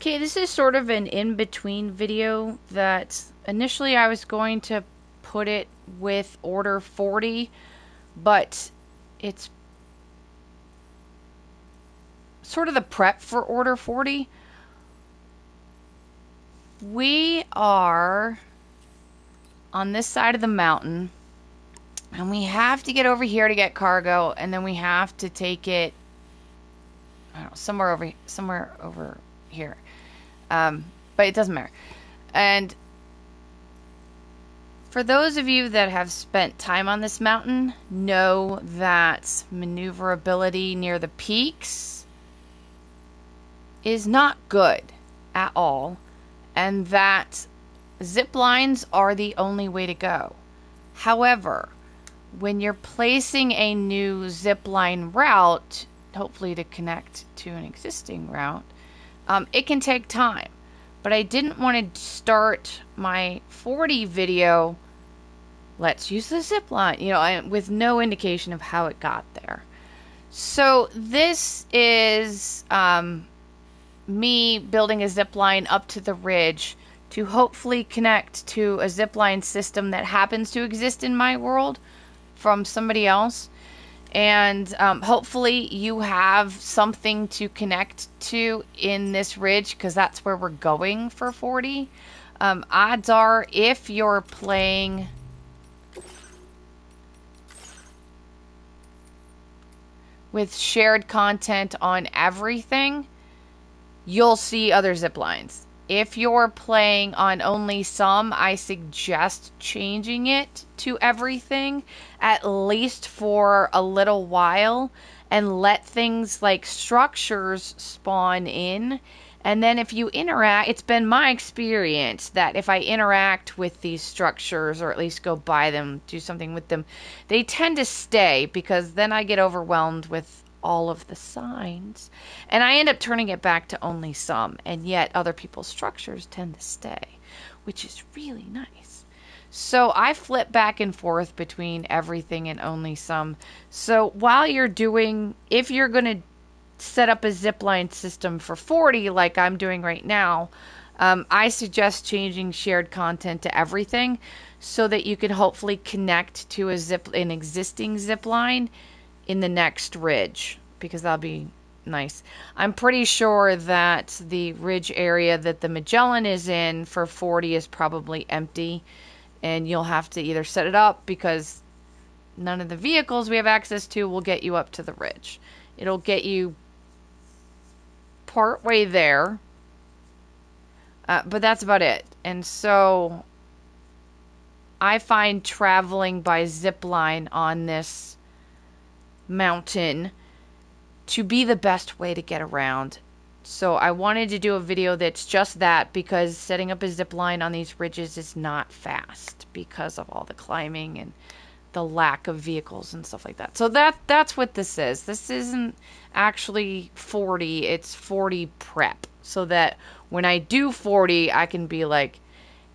Okay, this is sort of an in-between video that initially I was going to put it with Order 40, but it's sort of the prep for Order 40. We are on this side of the mountain, and we have to get over here to get cargo, and then we have to take it, I don't know, somewhere over here. But it doesn't matter. And for those of you that have spent time on this mountain, know that maneuverability near the peaks is not good at all, and that zip lines are the only way to go. However, when you're placing a new zip line route, hopefully to connect to an existing route, it can take time. But I didn't want to start my 40 video, let's use the zip line, with no indication of how it got there. So this is me building a zip line up to the ridge to hopefully connect to a zip line system that happens to exist in my world from somebody else. And hopefully you have something to connect to in this ridge, because that's where we're going for 40. Odds are, if you're playing with shared content on everything, you'll see other zip lines. If you're playing on only some, I suggest changing it to everything, at least for a little while, and let things like structures spawn in. And then if you interact, it's been my experience that if I interact with these structures, or at least go by them, do something with them, they tend to stay, because then I get overwhelmed with all of the signs, and I end up turning it back to only some, and yet other people's structures tend to stay, which is really nice. So I flip back and forth between everything and only some. So while you're doing, if you're going to set up a zipline system for 40 like I'm doing right now, I suggest changing shared content to everything, so that you can hopefully connect to an existing zipline in the next ridge, because that'll be nice. I'm pretty sure that the ridge area that the Magellan is in for 40 is probably empty, and you'll have to either set it up, because none of the vehicles we have access to will get you up to the ridge. It'll get you part way there, but that's about it. And so I find traveling by zip line on this mountain to be the best way to get around. So I wanted to do a video that's just that, because setting up a zip line on these ridges is not fast because of all the climbing and the lack of vehicles and stuff like that. So that's what this is. This isn't actually 40, it's 40 prep, so that when I do 40, I can be like,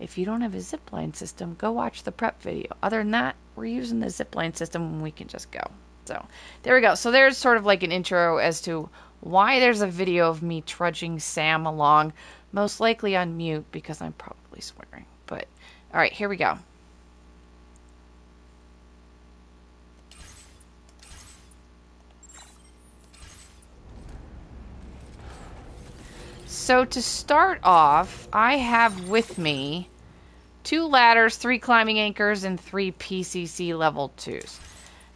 if you don't have a zipline system, go watch the prep video. Other than that, we're using the zipline system and we can just go. So there we go. So there's sort of like an intro as to why there's a video of me trudging Sam along, most likely on mute because I'm probably swearing. But all right, here we go. So to start off, I have with me 2 ladders, 3 climbing anchors, and 3 PCC level 2s.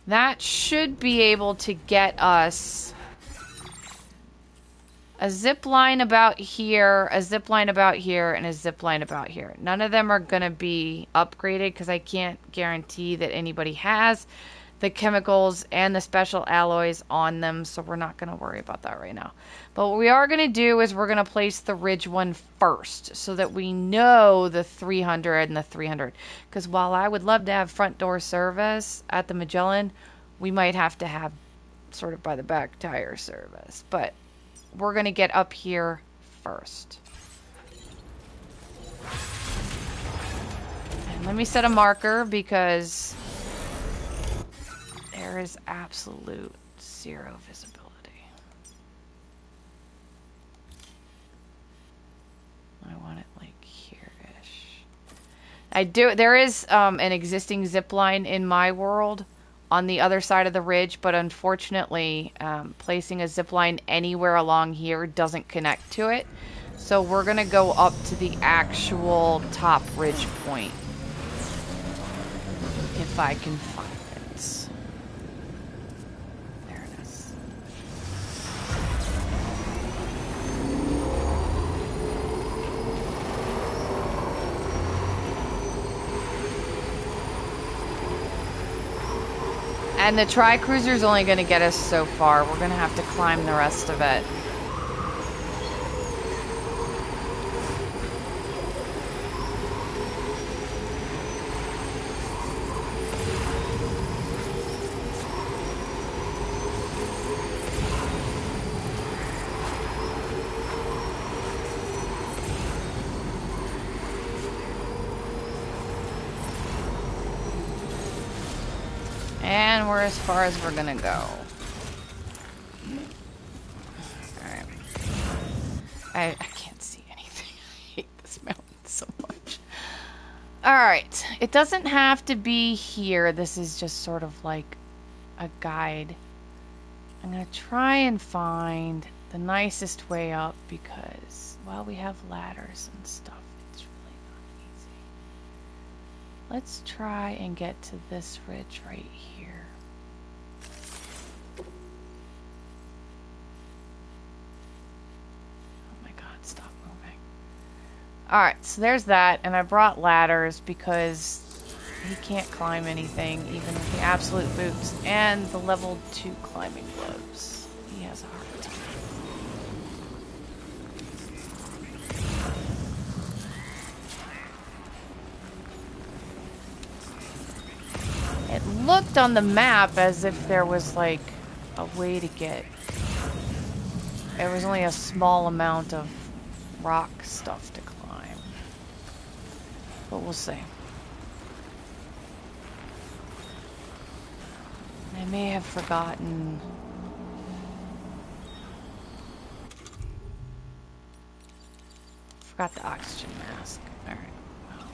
That should be able to get us a zip line about here, a zip line about here, and a zip line about here. None of them are going to be upgraded, because I can't guarantee that anybody has the chemicals and the special alloys on them, so we're not going to worry about that right now. But what we are going to do is we're going to place the ridge one first, so that we know the 300 and the 300. Because while I would love to have front door service at the Magellan, we might have to have sort of by the back tire service. But we're going to get up here first. And let me set a marker, because there is absolute zero visibility. I do. There is an existing zip line in my world on the other side of the ridge, but unfortunately, placing a zip line anywhere along here doesn't connect to it. So we're gonna go up to the actual top ridge point. If I can find it. There it is. And the Tri-Cruiser's only going to get us so far. We're going to have to climb the rest of it. And we're as far as we're gonna go. Alright. I can't see anything. I hate this mountain so much. Alright. It doesn't have to be here. This is just sort of like a guide. I'm gonna try and find the nicest way up because, well, we have ladders and stuff. It's really not easy. Let's try and get to this ridge right here. Stop moving. Alright, so there's that, and I brought ladders because he can't climb anything, even with the absolute boots and the level 2 climbing gloves. He has a hard time. It looked on the map as if there was like a way to get... There was only a small amount of rock stuff to climb. But we'll see. I may have forgotten. Forgot the oxygen mask. Alright. Well,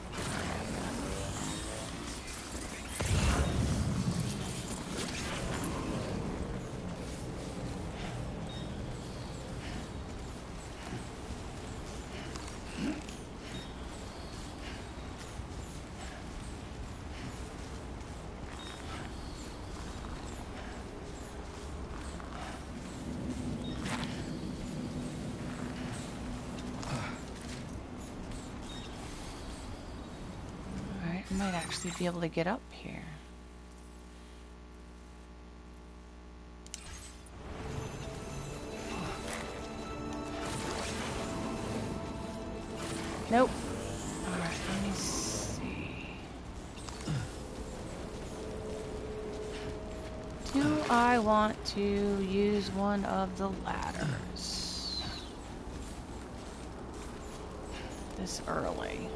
might actually be able to get up here. Nope. Alright, let me see. Do I want to use one of the ladders this early?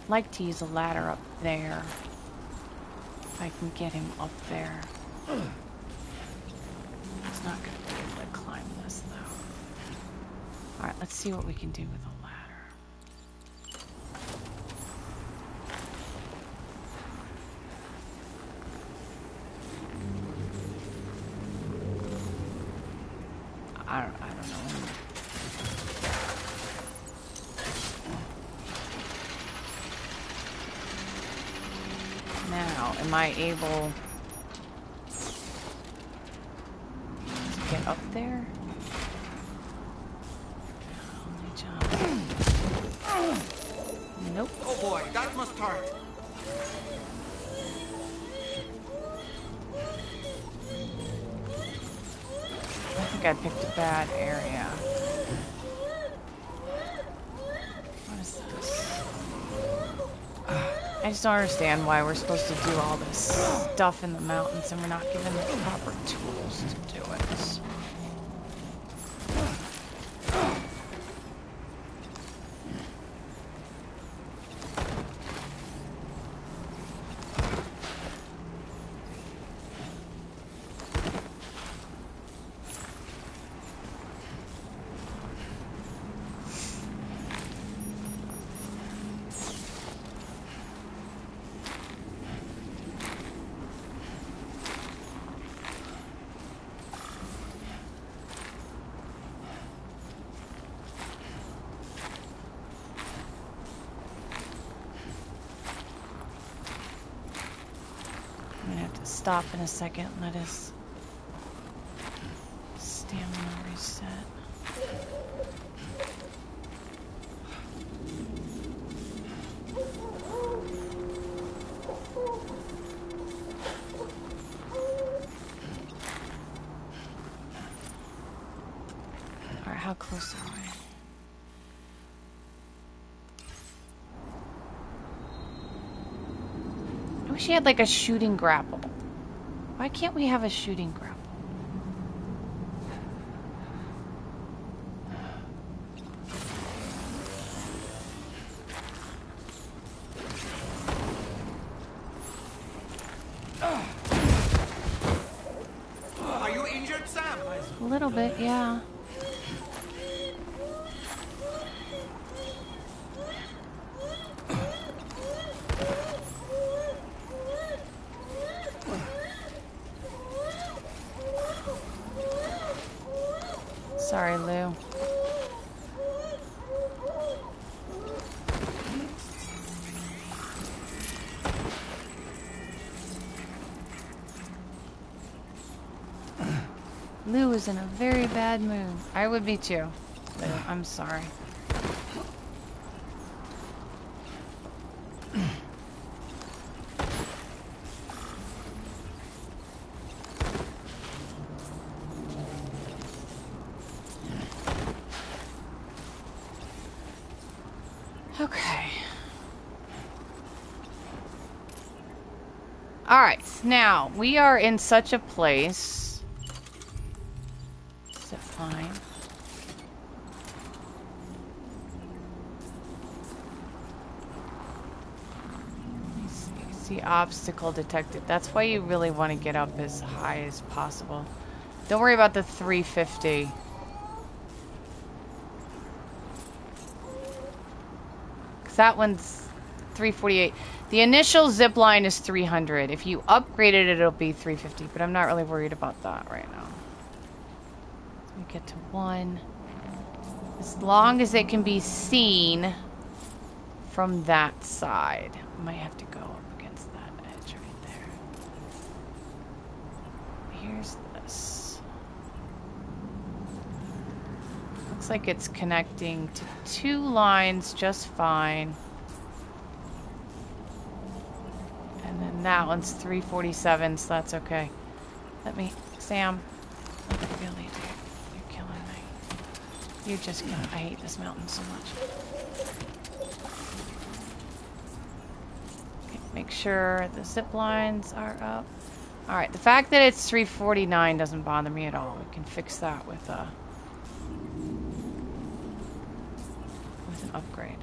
Like to use a ladder up there if I can get him up there. He's not going to be able to climb this though. Alright, let's see what we can do with a ladder. I don't know. Now, am I able to get up there? Only jump. Nope. Oh boy, that must hurt. I think I picked a bad area. What is this? just don't understand why we're supposed to do all this stuff in the mountains and we're not given the proper tools to do it. Stop in a second. Let us stamina reset. Alright, how close are we? I wish he had like a shooting grapple. Why can't we have a shooting grapple? Are you injured, Sam? A little bit, yeah. Sorry, Lou. Lou is in a very bad mood. I would be too, Lou. I'm sorry. Okay. Alright, now, we are in such a place. Is it fine? See, obstacle detected. That's why you really want to get up as high as possible. Don't worry about the 350. That one's 348. The initial zip line is 300. If you upgrade it, it'll be 350, but I'm not really worried about that right now. Let me get to 1. As long as it can be seen from that side. I might have to go up against that edge right there. Here's this. Looks like it's connecting to 2 lines just fine. And then that one's 347, so that's okay. Let me, Sam. Really, dude, you're killing me. You're just killing. I hate this mountain so much. Okay, make sure the zip lines are up. All right, the fact that it's 349 doesn't bother me at all. We can fix that with an upgrade.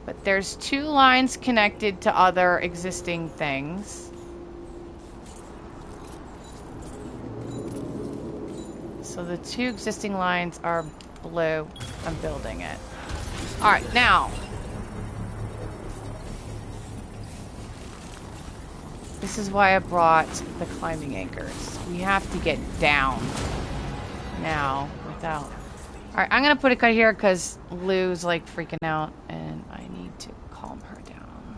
But there's 2 lines connected to other existing things. So the 2 existing lines are blue. I'm building it. Alright, now. This is why I brought the climbing anchors. We have to get down now without... Alright, I'm gonna put a cut here because Lou's like freaking out and I need to calm her down.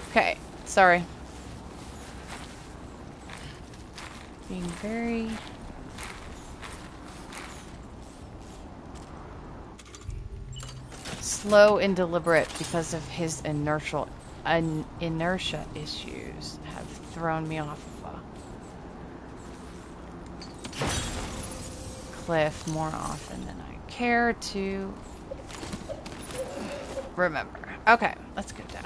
Okay, sorry. Being very... slow and deliberate because of his inertial inertia issues have thrown me off of a cliff more often than I care to remember. Okay, let's go down.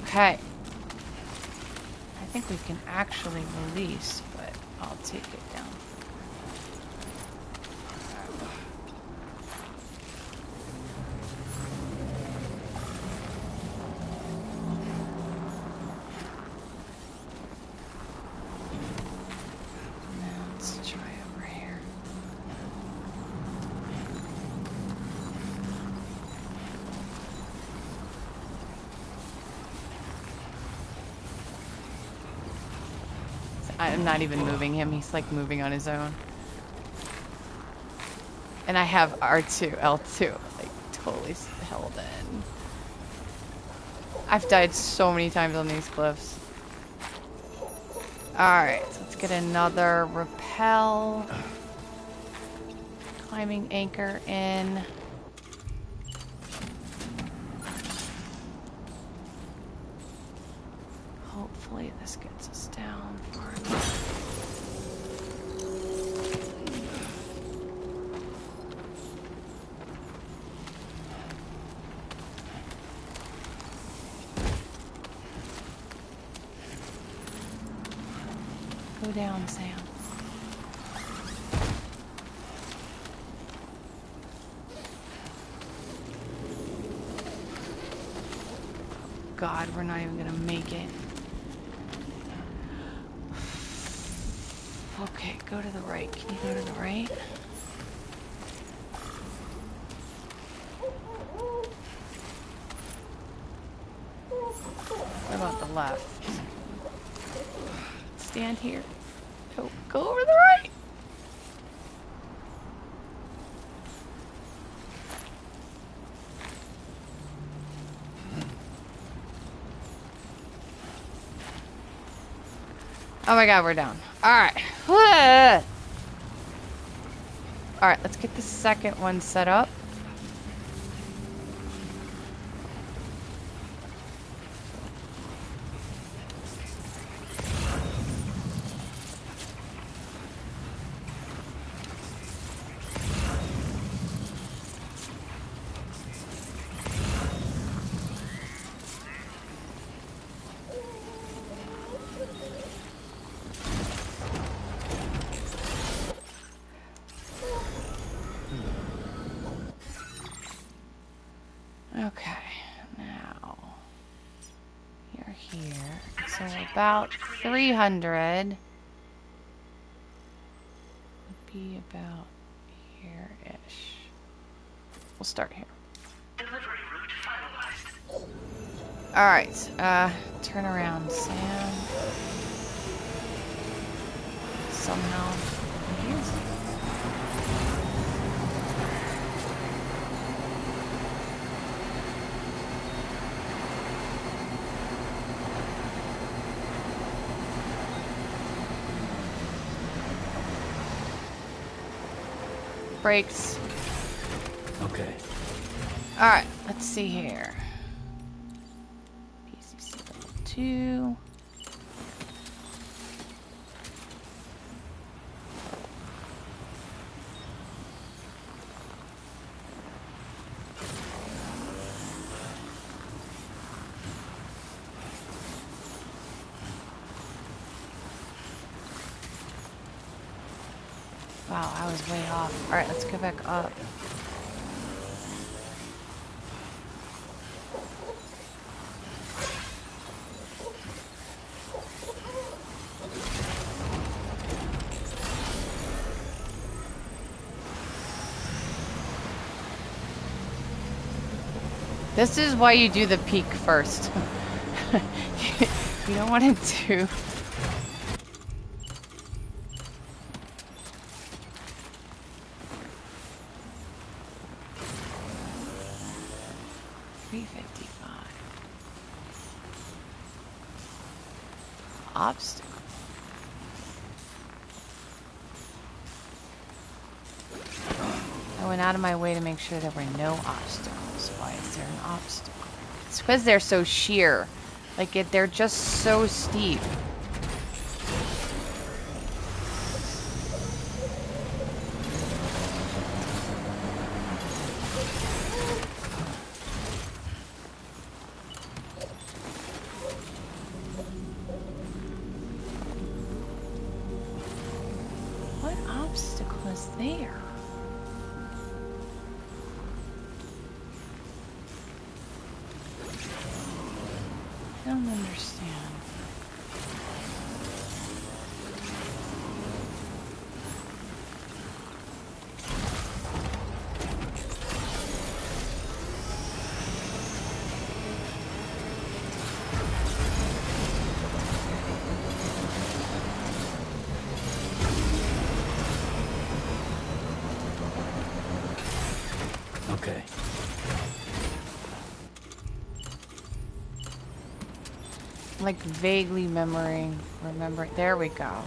Okay. I think we can actually release, but I'll take it down. Now let's try over here. I'm not even moving him. He's like moving on his own. And I have R2, L2, like totally held in. I've died so many times on these cliffs. Alright, so let's get another rappel. Climbing anchor in. Hopefully this gets us down far enough. Go down, Sam. God, we're not even gonna make it. Okay, go to the right. Can you go to the right? What about the left? Stand here. Go over the right. Oh my God, we're down. All right. All right, let's get the second one set up. Okay, now you're here. So about 300 would be about here-ish. We'll start here. All right, turn around, Sam. Somehow confused. Brakes. Okay. All right, let's see here. PCC level 2. Wow, I was way off. All right, let's go back up. This is why you do the peak first. You don't want to do... $355. Obstacle. went out of my way to make sure there were no obstacles. Why is there an obstacle? It's because they're so sheer. Like, they're just so steep. What obstacle is there? I don't understand. Okay. Like vaguely remembering. There we go.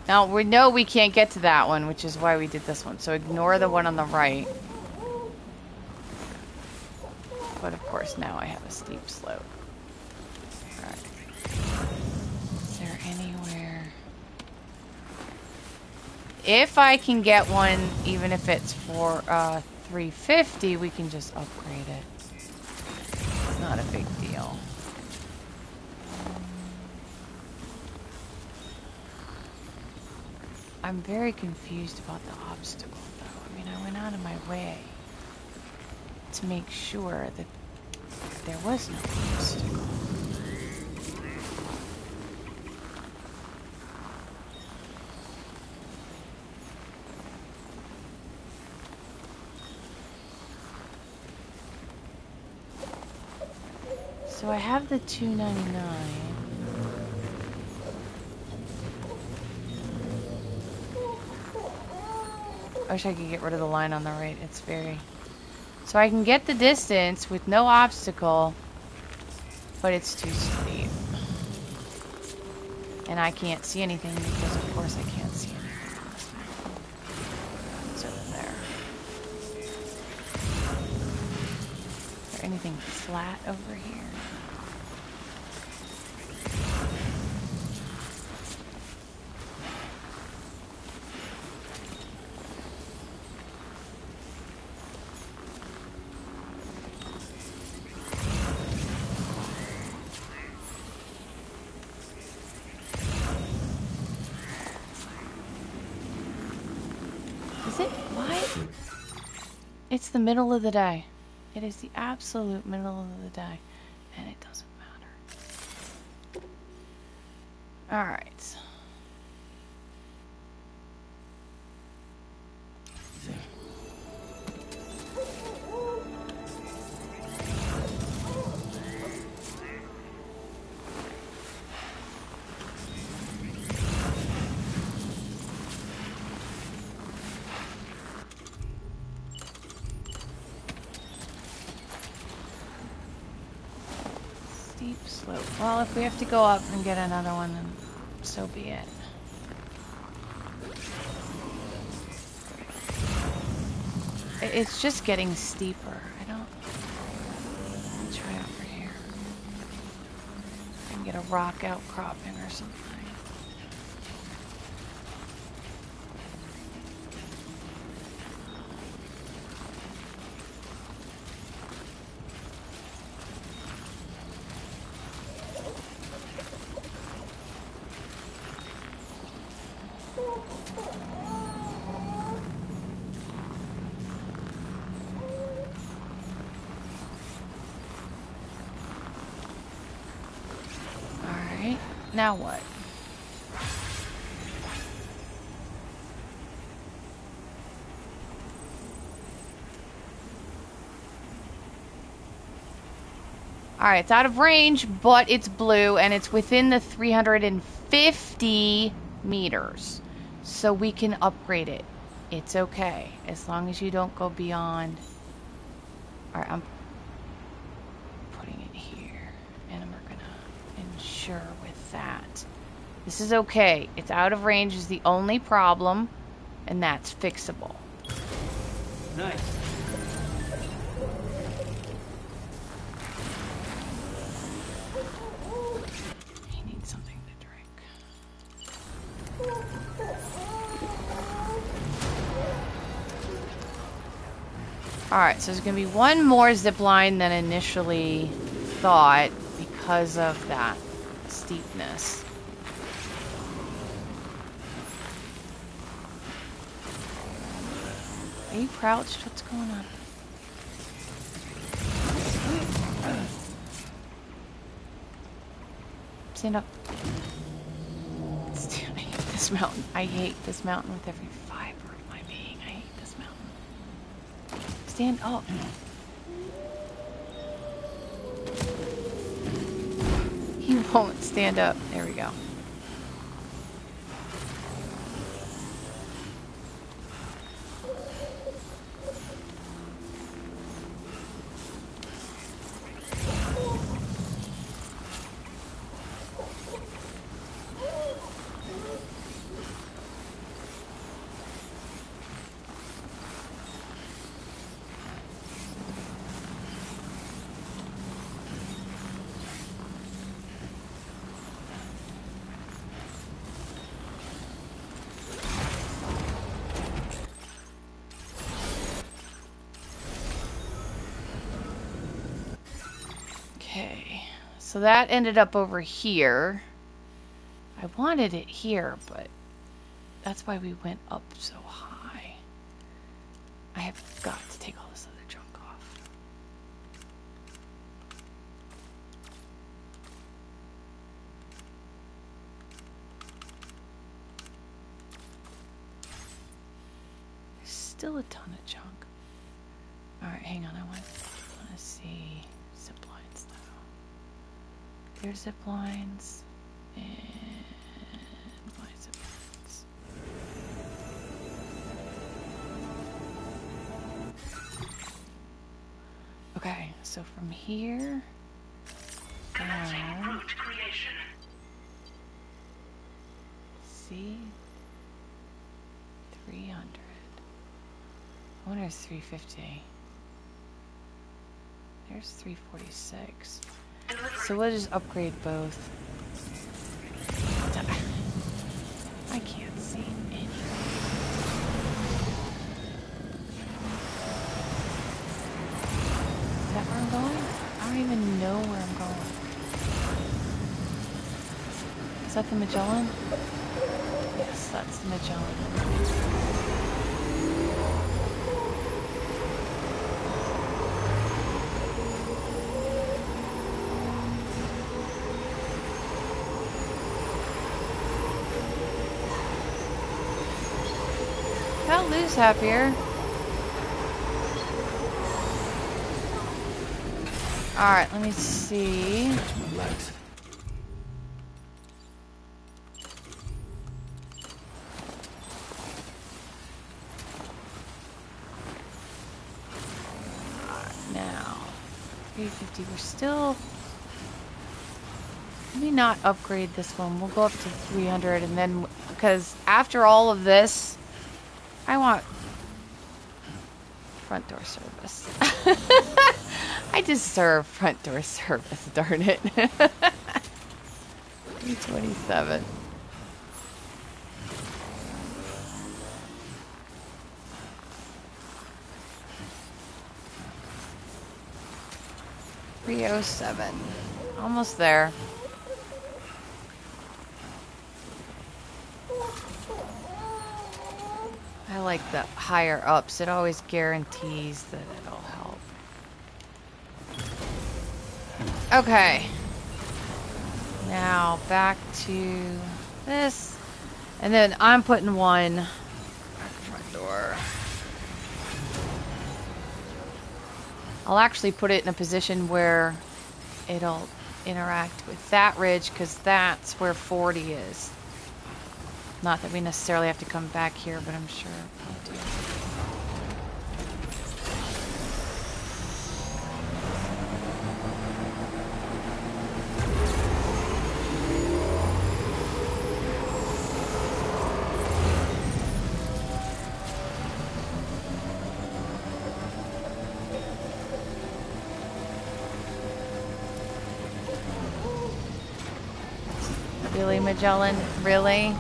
Now we know we can't get to that one, which is why we did this one. So ignore the one on the right. But of course now I have a steep slope. Alright. Is there anywhere? If I can get one, even if it's for 350, we can just upgrade it. It's not a big deal. I'm very confused about the obstacle, though. I mean, I went out of my way to make sure that there was no obstacle. So I have the $2.99. I wish I could get rid of the line on the right. It's very... So I can get the distance with no obstacle, but it's too steep. And I can't see anything because, of course, I can't see anything. It's over there. Is there anything flat over here? It's the middle of the day. It is the absolute middle of the day. And it doesn't matter. Alright. Well, if we have to go up and get another one, then so be it. It's just getting steeper. I'll try over here. I can get a rock outcropping or something. Now what? Alright, it's out of range, but it's blue, and it's within the 350 meters. So we can upgrade it. It's okay, as long as you don't go beyond... Alright, I'm putting it here, and we're gonna ensure with that. This is okay. It's out of range is the only problem, and that's fixable. Nice. He needs something to drink. Alright, so there's gonna be one more zip line than initially thought because of that steepness. Are you crouched? What's going on? Stand up. I hate this mountain. I hate this mountain with every fiber of my being. I hate this mountain. Stand up. He won't stand up. There we go. So that ended up over here. I wanted it here, but that's why we went up so high. I have got to take all this other junk off. There's still a ton of junk. Alright, hang on. I want to see zip lines now. There's zip lines. And my zip lines. Okay, so from here down. See? 300. I wonder if it's 350. There's 346. So we'll just upgrade both. I can't see anything. Is that where I'm going? I don't even know where I'm going. Is that the Magellan? Yes, that's the Magellan. Got Lou's happier. Alright, let me see. Relax. Now, 350. We're still... Let me not upgrade this one. We'll go up to 300 and then... Because after all of this... I want front door service. I deserve front door service, darn it. 327. $307. Almost there. I like the higher ups. It always guarantees that it'll help. Okay. Now back to this. And then I'm putting one at the front door. I'll actually put it in a position where it'll interact with that ridge because that's where 40 is. Not that we necessarily have to come back here, but I'm sure we'll do. Really, Magellan? Really?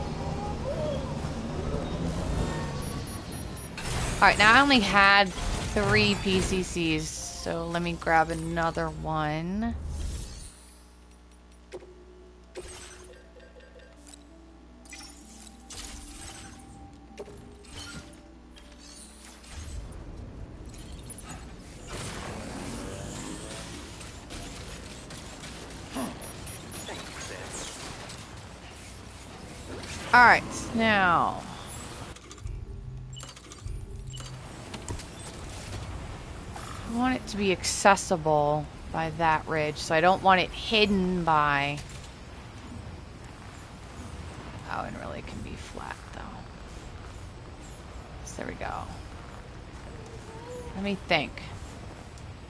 Alright, now I only had 3 PCCs, so let me grab another one. Alright, now... I want it to be accessible by that ridge, so I don't want it hidden by... Oh, and really can be flat, though. So there we go. Let me think.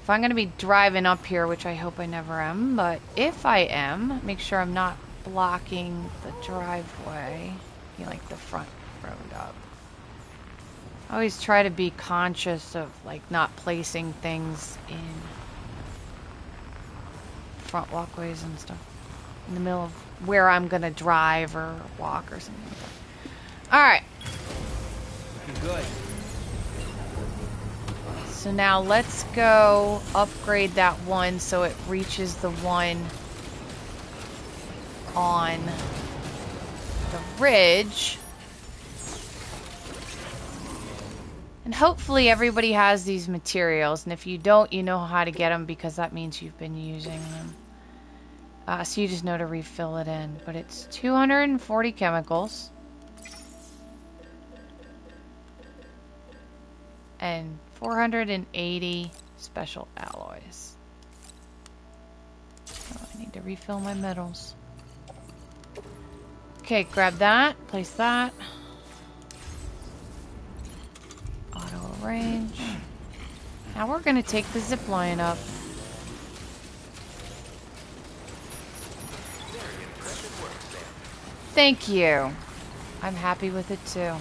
If I'm going to be driving up here, which I hope I never am, but if I am, make sure I'm not blocking the driveway. Like the front road up. I always try to be conscious of like not placing things in front walkways and stuff in the middle of where I'm gonna drive or walk or something like that. Alright. Looking good. So now let's go upgrade that one so it reaches the one on the ridge. And hopefully everybody has these materials, and if you don't, you know how to get them because that means you've been using them. So you just know to refill it in. But it's 240 chemicals. And 480 special alloys. So I need to refill my metals. Okay, grab that, place that. Auto arrange. Now we're gonna take the zip line up. Thank you. I'm happy with it too.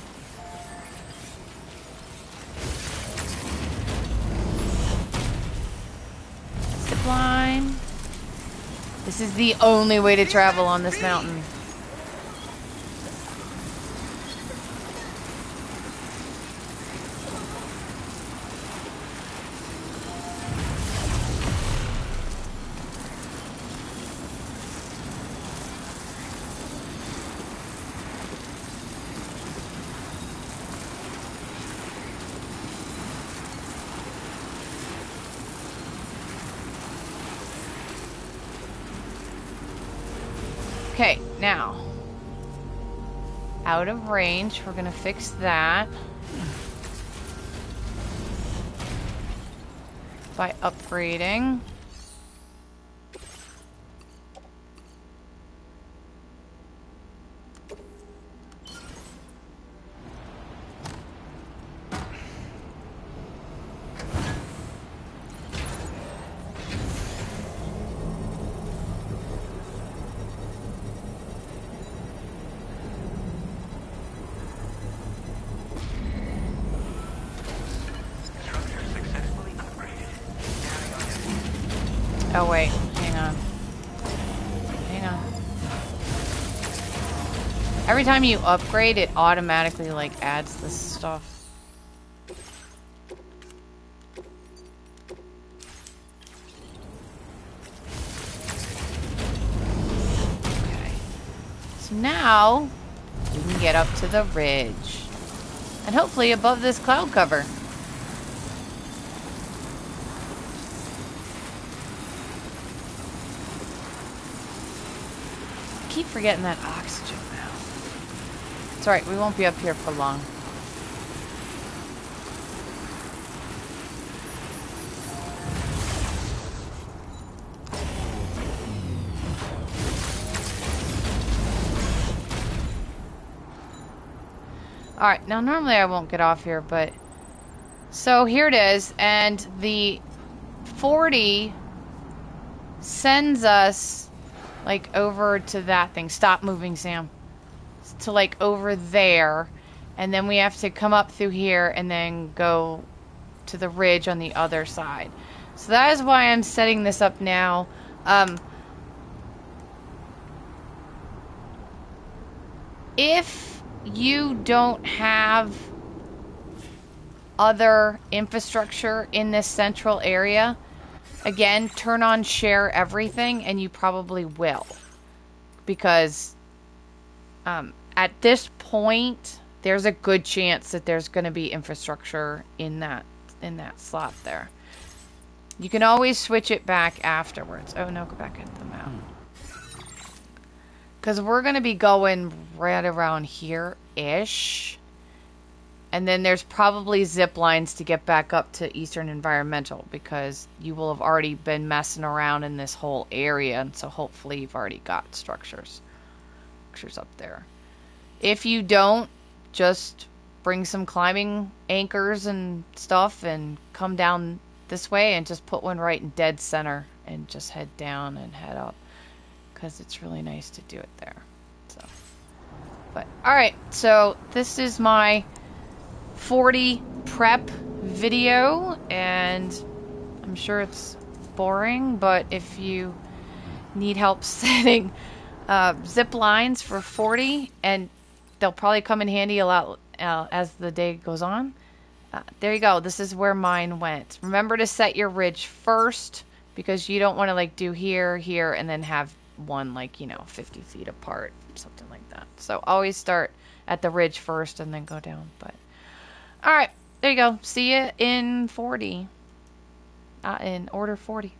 Zip line. This is the only way to travel on this mountain. Okay, now, out of range, we're gonna fix that by upgrading. Oh wait, hang on. Hang on. Every time you upgrade, it automatically like adds this stuff. Okay. So now we can get up to the ridge. And hopefully above this cloud cover. I keep forgetting that oxygen now. It's alright, we won't be up here for long. Alright, now normally I won't get off here, but... So here it is, and the 40 sends us... like over to that thing. Stop moving, Sam. To like over there. And then we have to come up through here and then go to the ridge on the other side. So that is why I'm setting this up now. If you don't have other infrastructure in this central area, again, turn on share everything, and you probably will. Because at this point, there's a good chance that there's going to be infrastructure in that slot there. You can always switch it back afterwards. Oh no, go back into the map. Because we're going to be going right around here-ish. And then there's probably zip lines to get back up to Eastern Environmental, because you will have already been messing around in this whole area, and so hopefully you've already got structures up there. If you don't, just bring some climbing anchors and stuff and come down this way and just put one right in dead center and just head down and head up, because it's really nice to do it there. So, but alright, so this is my 40 prep video, and I'm sure it's boring, but if you need help setting zip lines for 40, and they'll probably come in handy a lot as the day goes on. There you go. This is where mine went. Remember to set your ridge first, because you don't want to like do here, here, and then have one like, 50 feet apart, something like that. So always start at the ridge first and then go down. But all right, there you go. See you in 40. In order 40.